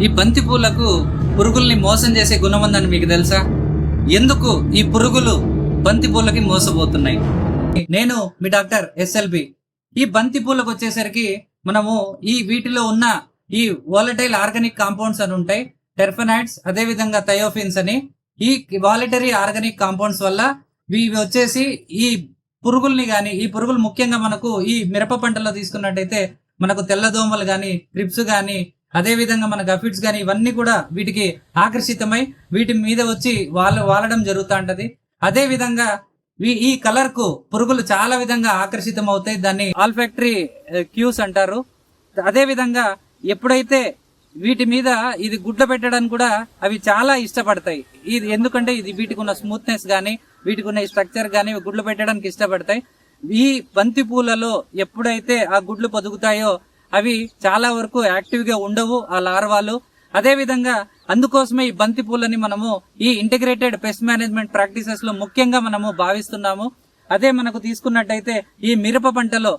ఈ బంతి పూలకు పురుగుల్ని మోసం చేసే గుణం ఉందని మీకు తెలుసా? ఎందుకు ఈ పురుగులు బంతి పూలకి మోసపోతున్నాయి? నేను మీ డాక్టర్ SLB. ఈ బంతి పూలకు వచ్చేసరికి మనము ఈ వీటిలో ఉన్న ఈ వాలటైల్ ఆర్గానిక్ కాంపౌండ్స్ అని ఉంటాయి, టెర్ఫెనాయిడ్స్, అదే విధంగా థయోఫిన్స్ అని. ఈ వాలటరీ ఆర్గానిక్ కాంపౌండ్స్ వల్ల ఇవి వచ్చేసి ఈ పురుగుల్ని గాని, ఈ పురుగులు ముఖ్యంగా మనకు ఈ మిరప పంటలో తీసుకున్నట్టయితే మనకు తెల్లదోమలు గాని, క్రిప్స్ గాని, అదే విధంగా మనకు అఫిడ్స్ గాని, ఇవన్నీ కూడా వీటికి ఆకర్షితమై వీటి మీద వచ్చి వాలడం జరుగుతూ ఉంటది. అదే విధంగా ఈ కలర్ కు పురుగులు చాలా విధంగా ఆకర్షితం అవుతాయి. దాన్ని ఆల్ఫాక్టరీ క్యూస్ అంటారు. అదే విధంగా ఎప్పుడైతే వీటి మీద ఇది గుడ్ల పెట్టడానికి కూడా అవి చాలా ఇష్టపడతాయి. ఇది ఎందుకంటే ఇది వీటికి ఉన్న స్మూత్నెస్ గానీ, వీటికి ఉన్న స్ట్రక్చర్ గానీ గుడ్లు పెట్టడానికి ఇష్టపడతాయి. ఈ బంతి పూలలో ఎప్పుడైతే ఆ గుడ్లు పొదుగుతాయో అవి చాలా వరకు యాక్టివ్ గా ఉండవు ఆ లార్వాలు. అదే విధంగా అందుకోసమే ఈ బంతి పూలని మనము ఈ ఇంటిగ్రేటెడ్ పెస్ట్ మేనేజ్మెంట్ ప్రాక్టీసెస్ లో ముఖ్యంగా మనము భావిస్తున్నాము. అదే మనకు తీసుకున్నట్టయితే ఈ మిరప పంటలో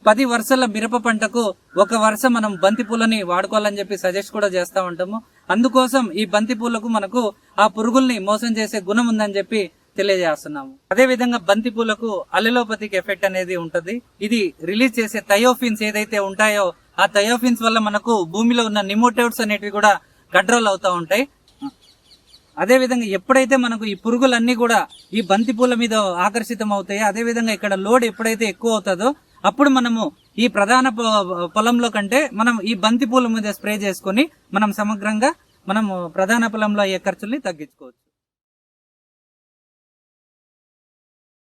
10 వరుసల మిరప పంటకు 1 వరుస మనం బంతి పూలని వాడుకోవాలని చెప్పి సజెస్ట్ కూడా చేస్తా ఉంటాము. అందుకోసం ఈ బంతి పూలకు మనకు ఆ పురుగుల్ని మోసం చేసే గుణం ఉందని చెప్పి తెలియజేస్తున్నాము. అదే విధంగా బంతి పూలకు అల్లెలోపతిక్ ఎఫెక్ట్ అనేది ఉంటది. ఇది రిలీజ్ చేసే థయోఫిన్స్ ఏదైతే ఉంటాయో ఆ థయోఫిన్స్ వల్ల మనకు భూమిలో ఉన్న నిమోటోడ్స్ అనేటివి కూడా కంట్రోల్ అవుతా ఉంటాయి. అదే విధంగా ఎప్పుడైతే మనకు ఈ పురుగులన్నీ కూడా ఈ బంతి పూల మీద ఆకర్షితం అవుతాయో, అదే విధంగా ఇక్కడ లోడ్ ఎప్పుడైతే ఎక్కువ అవుతుందో అప్పుడు మనము ఈ ప్రధాన పొలంలో కంటే మనం ఈ బంతి పూల మీద స్ప్రే చేసుకొని మనం సమగ్రంగా మనము ప్రధాన పొలంలో అయ్యే ఖర్చుల్ని తగ్గించుకోవచ్చు.